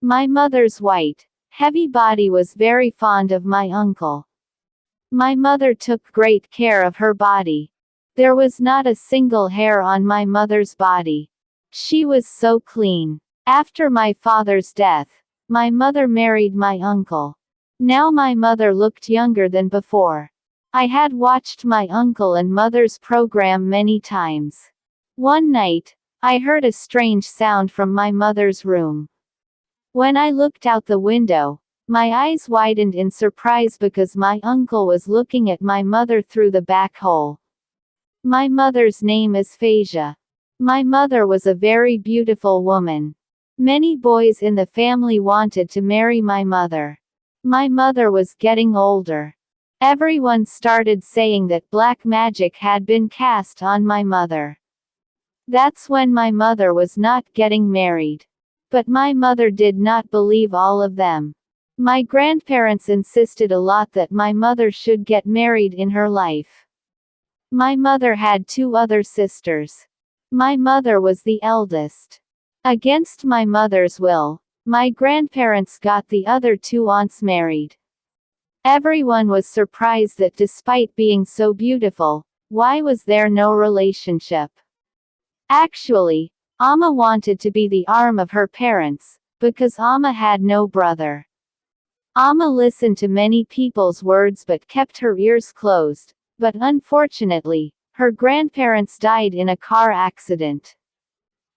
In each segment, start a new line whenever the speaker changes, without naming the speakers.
My mother's white, heavy body was very fond of my uncle. My mother took great care of her body. There was not a single hair on my mother's body. She was so clean. After my father's death, my mother married my uncle. Now my mother looked younger than before. I had watched my uncle and mother's program many times. One night, I heard a strange sound from my mother's room. When I looked out the window, my eyes widened in surprise because my uncle was looking at my mother through the back hole. My mother's name is Phasia. My mother was a very beautiful woman. Many boys in the family wanted to marry my mother. My mother was getting older. Everyone started saying that black magic had been cast on my mother. That's when my mother was not getting married. But my mother did not believe all of them. My grandparents insisted a lot that my mother should get married in her life. My mother had two other sisters. My mother was the eldest. Against my mother's will, my grandparents got the other two aunts married. Everyone was surprised that despite being so beautiful, why was there no relationship? Actually, Amma wanted to be the arm of her parents, because Amma had no brother. Amma listened to many people's words but kept her ears closed, but unfortunately, her grandparents died in a car accident.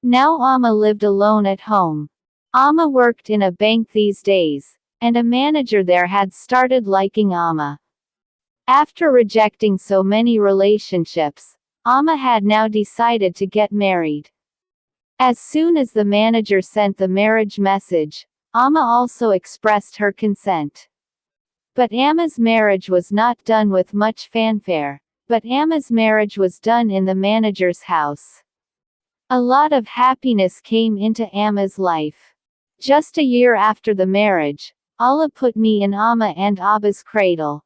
Now Amma lived alone at home. Amma worked in a bank these days, and a manager there had started liking Amma. After rejecting so many relationships, Amma had now decided to get married. As soon as the manager sent the marriage message, Amma also expressed her consent. But Amma's marriage was not done with much fanfare, but Amma's marriage was done in the manager's house. A lot of happiness came into Amma's life. Just a year after the marriage, Allah put me in Amma and Abba's cradle.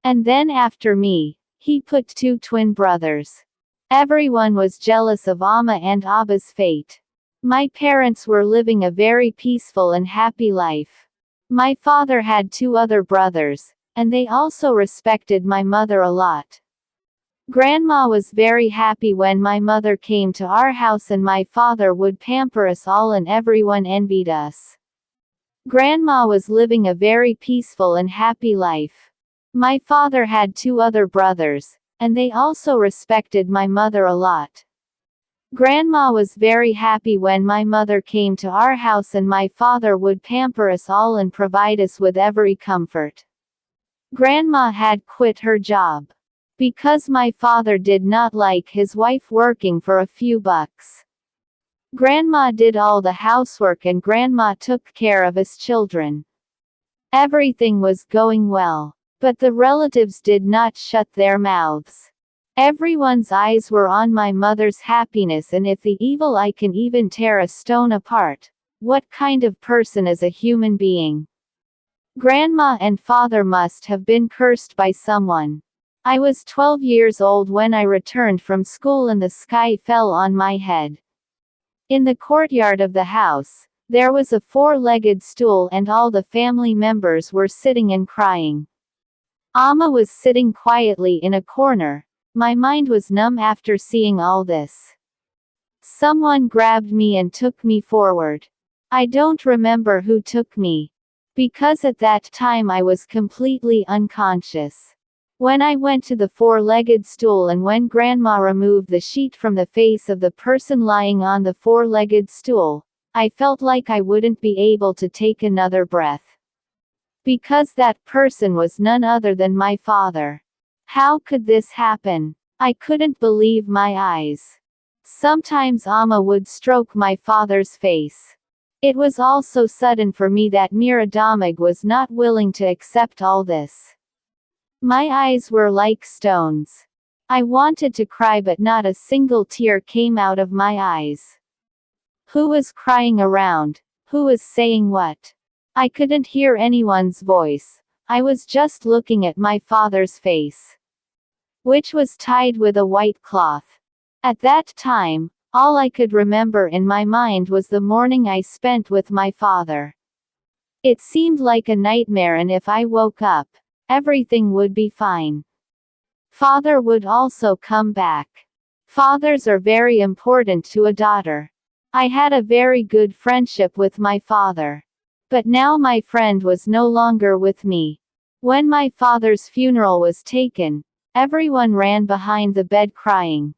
And then after me, He put two twin brothers. Everyone was jealous of Amma and Abba's fate. My parents were living a very peaceful and happy life. My father had two other brothers, and they also respected my mother a lot. Grandma was very happy when my mother came to our house and my father would pamper us all and everyone envied us. Grandma was living a very peaceful and happy life. My father had two other brothers, and they also respected my mother a lot. Grandma was very happy when my mother came to our house and my father would pamper us all and provide us with every comfort. Grandma had quit her job because my father did not like his wife working for a few bucks. Grandma did all the housework and Grandma took care of us children. Everything was going well, but the relatives did not shut their mouths. Everyone's eyes were on my mother's happiness, and if the evil eye can even tear a stone apart, what kind of person is a human being? Grandma and father must have been cursed by someone. I was 12 years old when I returned from school and the sky fell on my head. In the courtyard of the house, there was a four-legged stool and all the family members were sitting and crying. Amma was sitting quietly in a corner. My mind was numb after seeing all this. Someone grabbed me and took me forward. I don't remember who took me, because at that time I was completely unconscious. When I went to the four-legged stool and when Grandma removed the sheet from the face of the person lying on the four-legged stool, I felt like I wouldn't be able to take another breath. Because that person was none other than my father. How could this happen? I couldn't believe my eyes. Sometimes Amma would stroke my father's face. It was all so sudden for me that Miradamig was not willing to accept all this. My eyes were like stones. I wanted to cry but not a single tear came out of my eyes. Who was crying around? Who was saying what? I couldn't hear anyone's voice. I was just looking at my father's face, which was tied with a white cloth. At that time, All I could remember in my mind was the morning I spent with my father. It seemed like a nightmare, and if I woke up, everything would be fine. Father would also come back. Fathers are very important to a daughter. I had a very good friendship with my father. But now my friend was no longer with me. When my father's funeral was taken, everyone ran behind the bed crying.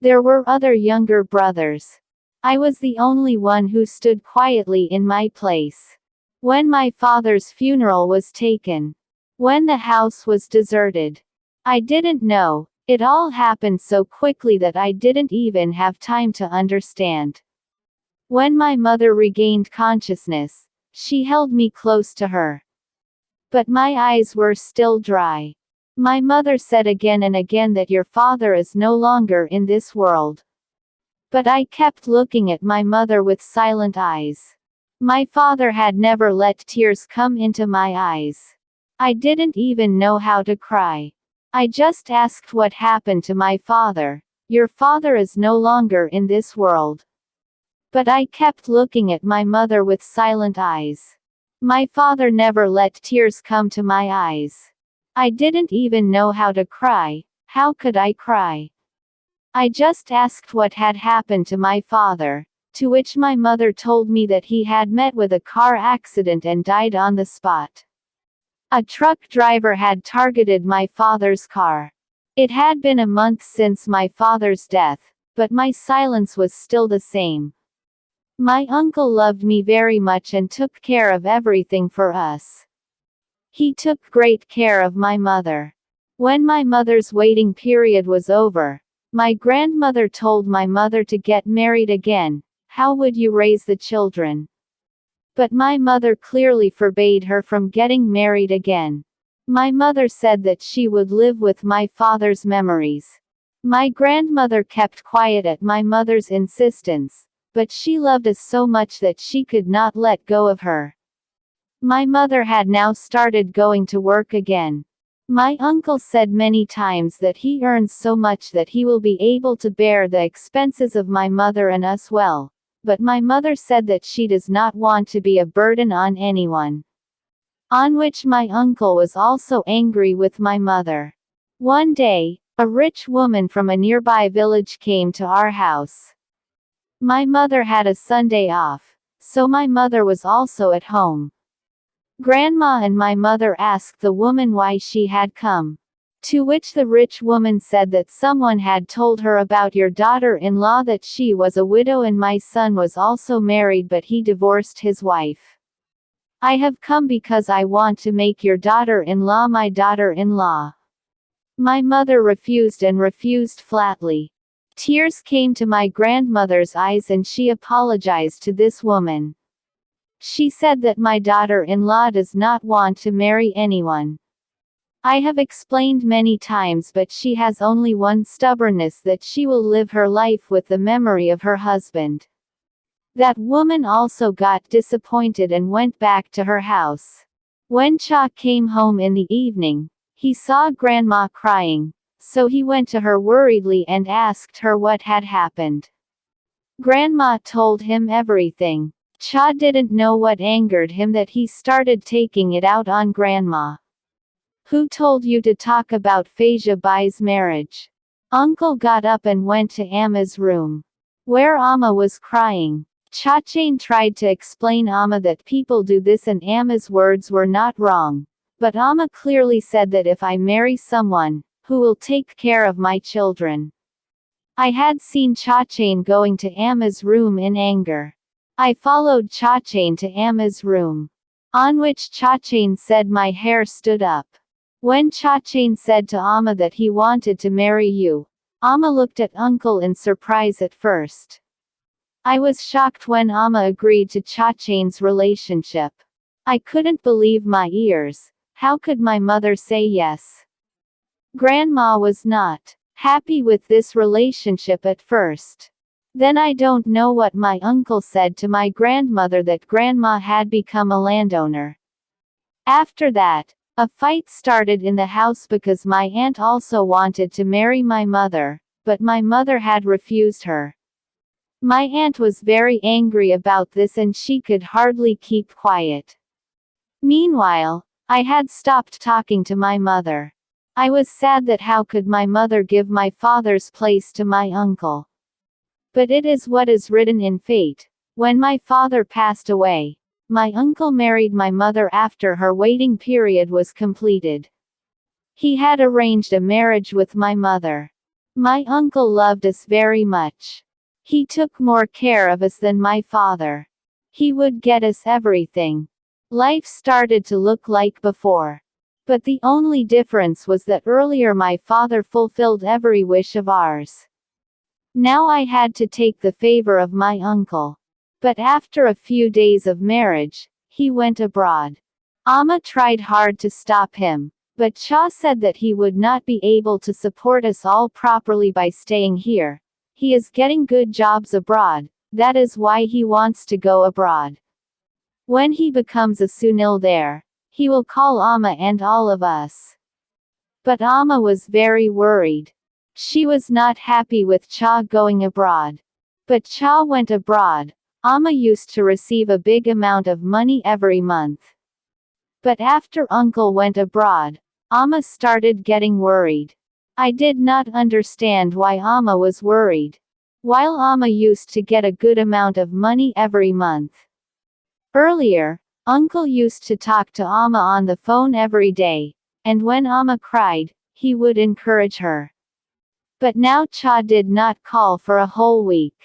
There were other younger brothers. I was the only one who stood quietly in my place. When my father's funeral was taken, when the house was deserted, I didn't know. It all happened so quickly that I didn't even have time to understand. When my mother regained consciousness, she held me close to her. But my eyes were still dry. My mother said again and again that your father is no longer in this world. But I kept looking at my mother with silent eyes. My father had never let tears come into my eyes. I didn't even know how to cry. I just asked what happened to my father. Your father is no longer in this world. But I kept looking at my mother with silent eyes. My father never let tears come to my eyes. I didn't even know how to cry. How could I cry? I just asked what had happened to my father, to which my mother told me that he had met with a car accident and died on the spot. A truck driver had targeted my father's car. It had been a month since my father's death, but my silence was still the same. My uncle loved me very much and took care of everything for us. He took great care of my mother. When my mother's waiting period was over, my grandmother told my mother to get married again. How would you raise the children? But my mother clearly forbade her from getting married again. My mother said that she would live with my father's memories. My grandmother kept quiet at my mother's insistence, but she loved us so much that she could not let go of her. My mother had now started going to work again. My uncle said many times that he earns so much that he will be able to bear the expenses of my mother and us well, but my mother said that she does not want to be a burden on anyone. On which my uncle was also angry with my mother. One day, a rich woman from a nearby village came to our house. My mother had a Sunday off, so my mother was also at home. Grandma and my mother asked the woman why she had come. To which the rich woman said that someone had told her about your daughter-in-law, that she was a widow and my son was also married but he divorced his wife. I have come because I want to make your daughter-in-law my daughter-in-law. My mother refused and refused flatly. Tears came to my grandmother's eyes and she apologized to this woman. She said that my daughter-in-law does not want to marry anyone. I have explained many times, but she has only one stubbornness, that she will live her life with the memory of her husband. That woman also got disappointed and went back to her house. When Cha came home in the evening, he saw Grandma crying, so he went to her worriedly and asked her what had happened. Grandma told him everything. Cha didn't know what angered him, that he started taking it out on Grandma. Who told you to talk about Phasia Bai's marriage? Uncle got up and went to Amma's room, where Amma was crying. Chachain tried to explain Amma that people do this and Amma's words were not wrong. But Amma clearly said that if I marry someone, who will take care of my children. I had seen Chachain going to Amma's room in anger. I followed Chachain to Amma's room. On which Chachain said my hair stood up. When Chachain said to Amma that he wanted to marry you, Amma looked at Uncle in surprise at first. I was shocked when Amma agreed to Chachain's relationship. I couldn't believe my ears. How could my mother say yes? Grandma was not happy with this relationship at first. Then I don't know what my uncle said to my grandmother, that Grandma had become a landowner. After that, a fight started in the house because my aunt also wanted to marry my mother, but my mother had refused her. My aunt was very angry about this and she could hardly keep quiet. Meanwhile, I had stopped talking to my mother. I was sad that how could my mother give my father's place to my uncle. But it is what is written in fate. When my father passed away, my uncle married my mother after her waiting period was completed. He had arranged a marriage with my mother. My uncle loved us very much. He took more care of us than my father. He would get us everything. Life started to look like before. But the only difference was that earlier my father fulfilled every wish of ours. Now I had to take the favor of my uncle. But after a few days of marriage, he went abroad. Amma tried hard to stop him, but Cha said that he would not be able to support us all properly by staying here. He is getting good jobs abroad, that is why he wants to go abroad. When he becomes a Sunil there, he will call Amma and all of us. But Amma was very worried. She was not happy with Cha going abroad. But Cha went abroad. Amma used to receive a big amount of money every month. But after uncle went abroad, Amma started getting worried. I did not understand why Amma was worried. While Amma used to get a good amount of money every month. Earlier, uncle used to talk to Amma on the phone every day, and when Amma cried, he would encourage her. But now Cha did not call for a whole week.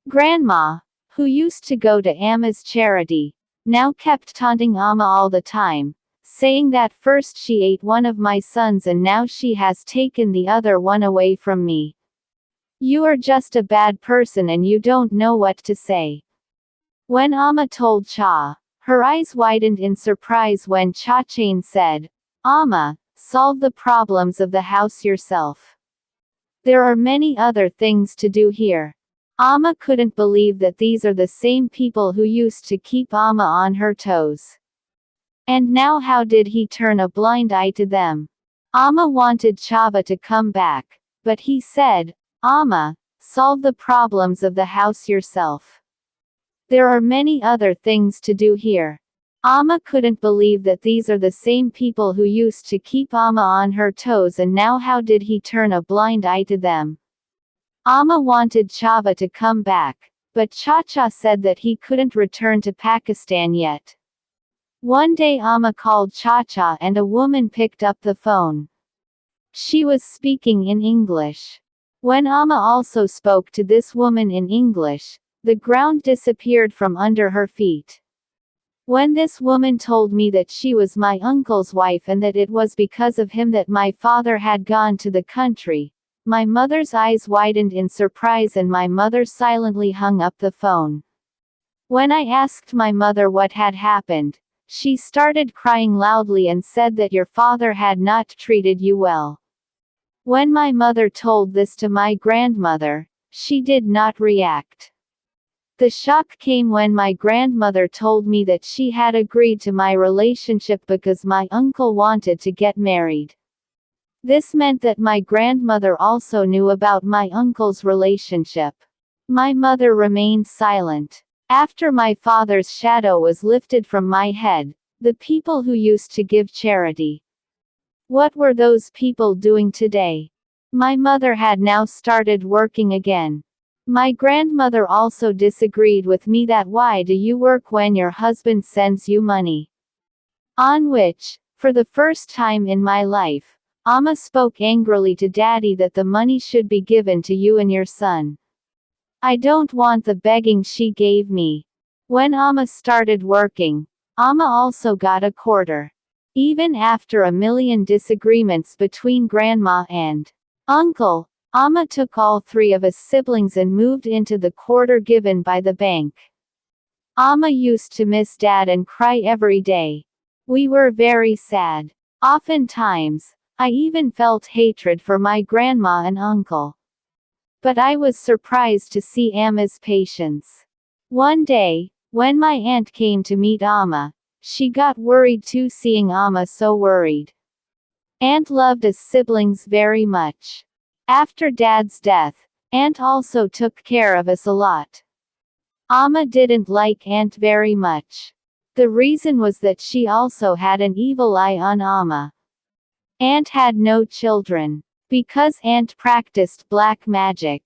Grandma, who used to go to Amma's charity, now kept taunting Amma all the time, saying that first she ate one of my sons and now she has taken the other one away from me. You are just a bad person and you don't know what to say. When Amma told Cha, her eyes widened in surprise when Cha Chain said, Amma, solve the problems of the house yourself. There are many other things to do here. Amma couldn't believe that these are the same people who used to keep Amma on her toes. And now how did he turn a blind eye to them? Amma wanted Chava to come back, but he said, Amma, solve the problems of the house yourself. There are many other things to do here. Amma couldn't believe that these are the same people who used to keep Amma on her toes and now how did he turn a blind eye to them? Amma wanted Chava to come back, but Chacha said that he couldn't return to Pakistan yet. One day Amma called Chacha and a woman picked up the phone. She was speaking in English. When Amma also spoke to this woman in English, the ground disappeared from under her feet. When this woman told me that she was my uncle's wife and that it was because of him that my father had gone to the country, my mother's eyes widened in surprise and my mother silently hung up the phone. When I asked my mother what had happened, she started crying loudly and said that your father had not treated you well. When my mother told this to my grandmother, she did not react. The shock came when my grandmother told me that she had agreed to my relationship because my uncle wanted to get married. This meant that my grandmother also knew about my uncle's relationship. My mother remained silent. After my father's shadow was lifted from my head, the people who used to give charity. What were those people doing today? My mother had now started working again. My grandmother also disagreed with me that why do you work when your husband sends you money? On which, for the first time in my life, Amma spoke angrily to Daddy that the money should be given to you and your son. I don't want the begging she gave me. When Amma started working, Amma also got a quarter. Even after a million disagreements between Grandma and Uncle, Amma took all three of his siblings and moved into the quarter given by the bank. Amma used to miss Dad and cry every day. We were very sad. Oftentimes, I even felt hatred for my grandma and uncle. But I was surprised to see Amma's patience. One day, when my aunt came to meet Amma, she got worried too seeing Amma so worried. Aunt loved us siblings very much. After Dad's death, Aunt also took care of us a lot. Amma didn't like Aunt very much. The reason was that she also had an evil eye on Amma. Aunt had no children, because Aunt practiced black magic.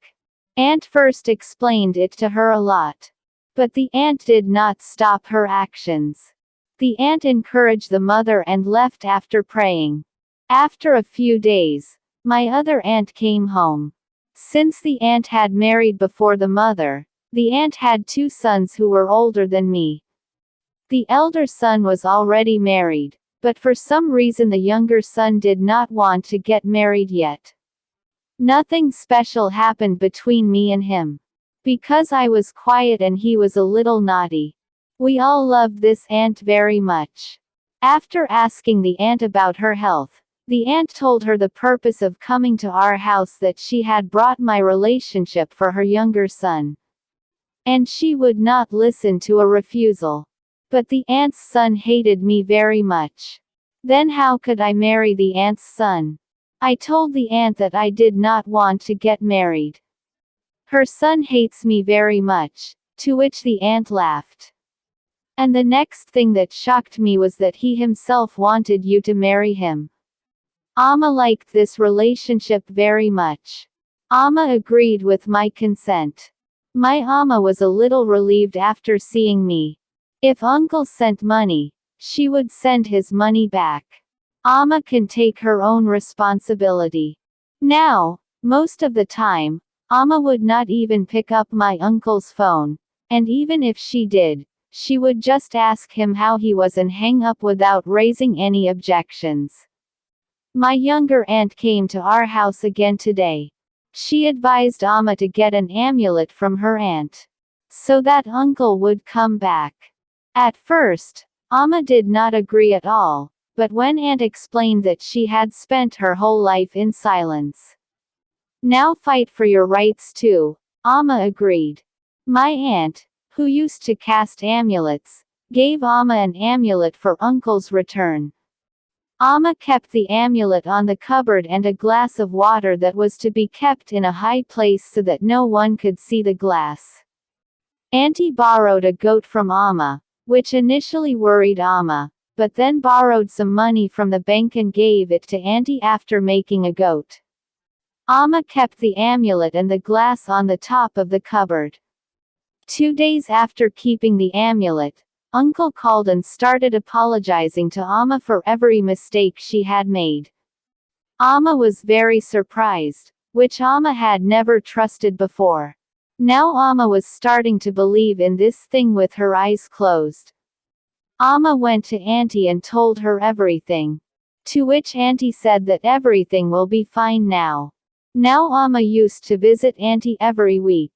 Aunt first explained it to her a lot. But the aunt did not stop her actions. The aunt encouraged the mother and left after praying. After a few days, my other aunt came home. Since the aunt had married before the mother, the aunt had two sons who were older than me. The elder son was already married, but for some reason the younger son did not want to get married yet. Nothing special happened between me and him. Because I was quiet and he was a little naughty. We all loved this aunt very much. After asking the aunt about her health, the aunt told her the purpose of coming to our house, that she had brought my relationship for her younger son. And she would not listen to a refusal. But the aunt's son hated me very much. Then how could I marry the aunt's son? I told the aunt that I did not want to get married. Her son hates me very much, to which the aunt laughed. And the next thing that shocked me was that he himself wanted you to marry him. Amma liked this relationship very much. Amma agreed with my consent. My Amma was a little relieved after seeing me. If uncle sent money, she would send his money back. Amma can take her own responsibility. Now, most of the time, Amma would not even pick up my uncle's phone, and even if she did, she would just ask him how he was and hang up without raising any objections. My younger aunt came to our house again today. She advised Amma to get an amulet from her aunt, so that uncle would come back. At first, Amma did not agree at all, but when aunt explained that she had spent her whole life in silence. Now fight for your rights too, Amma agreed. My aunt, who used to cast amulets, gave Amma an amulet for uncle's return. Amma kept the amulet on the cupboard and a glass of water that was to be kept in a high place so that no one could see the glass. Auntie borrowed a goat from Amma, which initially worried Amma, but then borrowed some money from the bank and gave it to Auntie after making a goat. Amma kept the amulet and the glass on the top of the cupboard. 2 days after keeping the amulet, Uncle called and started apologizing to Amma for every mistake she had made. Amma was very surprised, which Amma had never trusted before. Now Amma was starting to believe in this thing with her eyes closed. Amma went to Auntie and told her everything. To which Auntie said that everything will be fine now. Now Amma used to visit Auntie every week.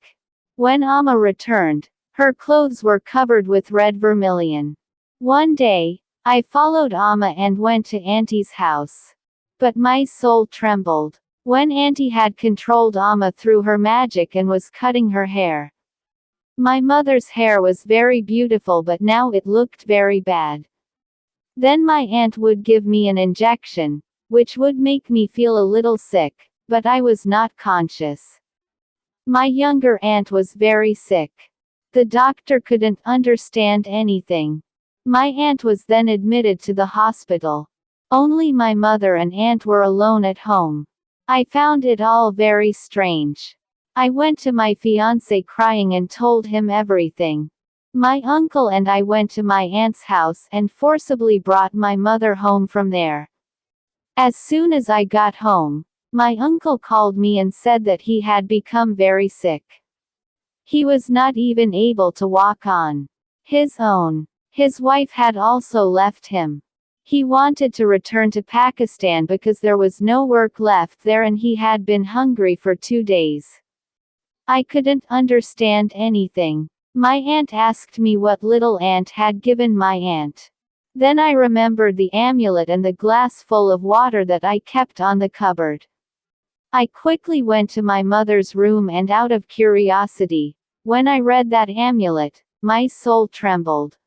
When Amma returned, her clothes were covered with red vermilion. One day, I followed Amma and went to Auntie's house. But my soul trembled when Auntie had controlled Amma through her magic and was cutting her hair. My mother's hair was very beautiful, but now it looked very bad. Then my aunt would give me an injection, which would make me feel a little sick, but I was not conscious. My younger aunt was very sick. The doctor couldn't understand anything. My aunt was then admitted to the hospital. Only my mother and aunt were alone at home. I found it all very strange. I went to my fiancé crying and told him everything. My uncle and I went to my aunt's house and forcibly brought my mother home from there. As soon as I got home, my uncle called me and said that he had become very sick. He was not even able to walk on his own. His wife had also left him. He wanted to return to Pakistan because there was no work left there and he had been hungry for 2 days. I couldn't understand anything. My aunt asked me what little aunt had given my aunt. Then I remembered the amulet and the glass full of water that I kept on the cupboard. I quickly went to my mother's room and out of curiosity, when I read that amulet, my soul trembled.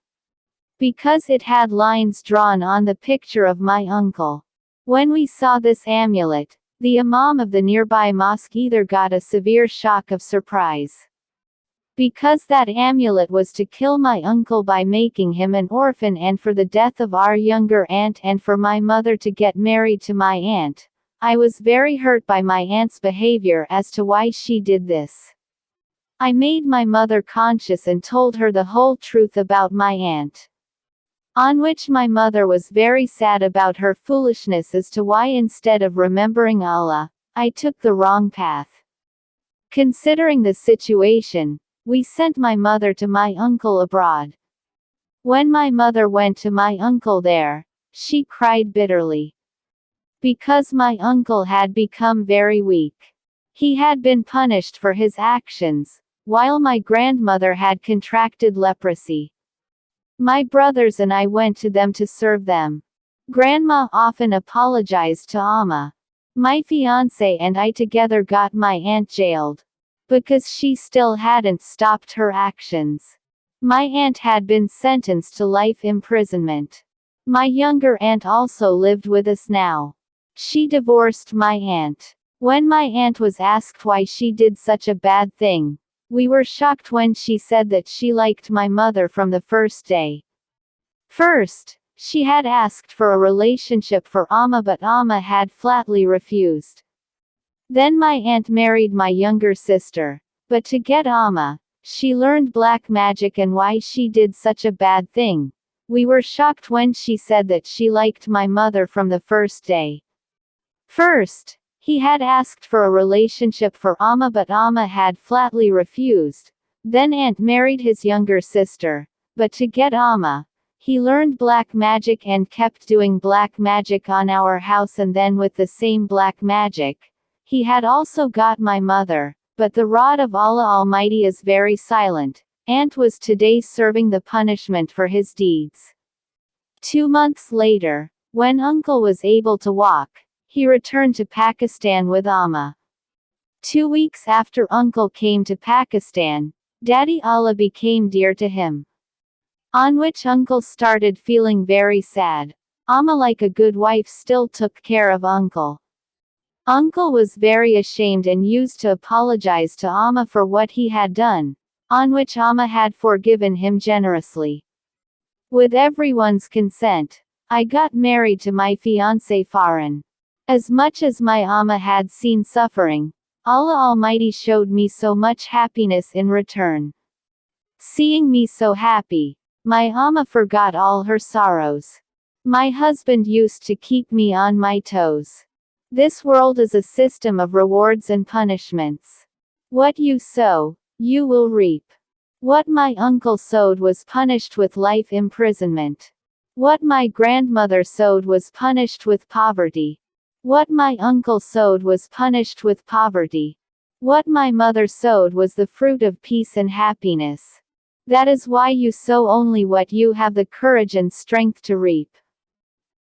Because it had lines drawn on the picture of my uncle. When we saw this amulet, The imam of the nearby mosque either got a severe shock of surprise. Because that amulet was to kill my uncle by making him an orphan, and for the death of our younger aunt, and for my mother to get married to my aunt. I was very hurt by my aunt's behavior as to why she did this. I made my mother conscious and told her the whole truth about my aunt. On which my mother was very sad about her foolishness as to why, instead of remembering Allah, I took the wrong path. Considering the situation, we sent my mother to my uncle abroad. When my mother went to my uncle there, she cried bitterly. Because my uncle had become very weak. He had been punished for his actions, while my grandmother had contracted leprosy. My brothers and I went to them to serve them. Grandma often apologized to Amma. My fiancé and I together got my aunt jailed. Because she still hadn't stopped her actions. My aunt had been sentenced to life imprisonment. My younger aunt also lived with us now. She divorced my aunt. When my aunt was asked why she did such a bad thing, we were shocked when she said that she liked my mother from the first day. First, she had asked for a relationship for Amma, but Amma had flatly refused. Then my aunt married my younger sister. But to get Amma, she learned black magic, and why she did such a bad thing. We were shocked when she said that she liked my mother from the first day. First, he had asked for a relationship for Amma, but Amma had flatly refused. Then aunt married his younger sister. But to get Amma, he learned black magic and kept doing black magic on our house, and then with the same black magic, he had also got my mother. But the rod of Allah Almighty is very silent. Aunt was today serving the punishment for his deeds. 2 months later, when uncle was able to walk, he returned to Pakistan with Amma. 2 weeks after uncle came to Pakistan, Daddy Allah became dear to him. On which uncle started feeling very sad. Amma, like a good wife, still took care of uncle. Uncle was very ashamed and used to apologize to Amma for what he had done, on which Amma had forgiven him generously. With everyone's consent, I got married to my fiancé Farhan. As much as my Amma had seen suffering, Allah Almighty showed me so much happiness in return. Seeing me so happy, my Amma forgot all her sorrows. My husband used to keep me on my toes. This world is a system of rewards and punishments. What you sow, you will reap. What my uncle sowed was punished with life imprisonment. What my grandmother sowed was punished with poverty. What my uncle sowed was punished with poverty. What my mother sowed was the fruit of peace and happiness. That is why you sow only what you have the courage and strength to reap.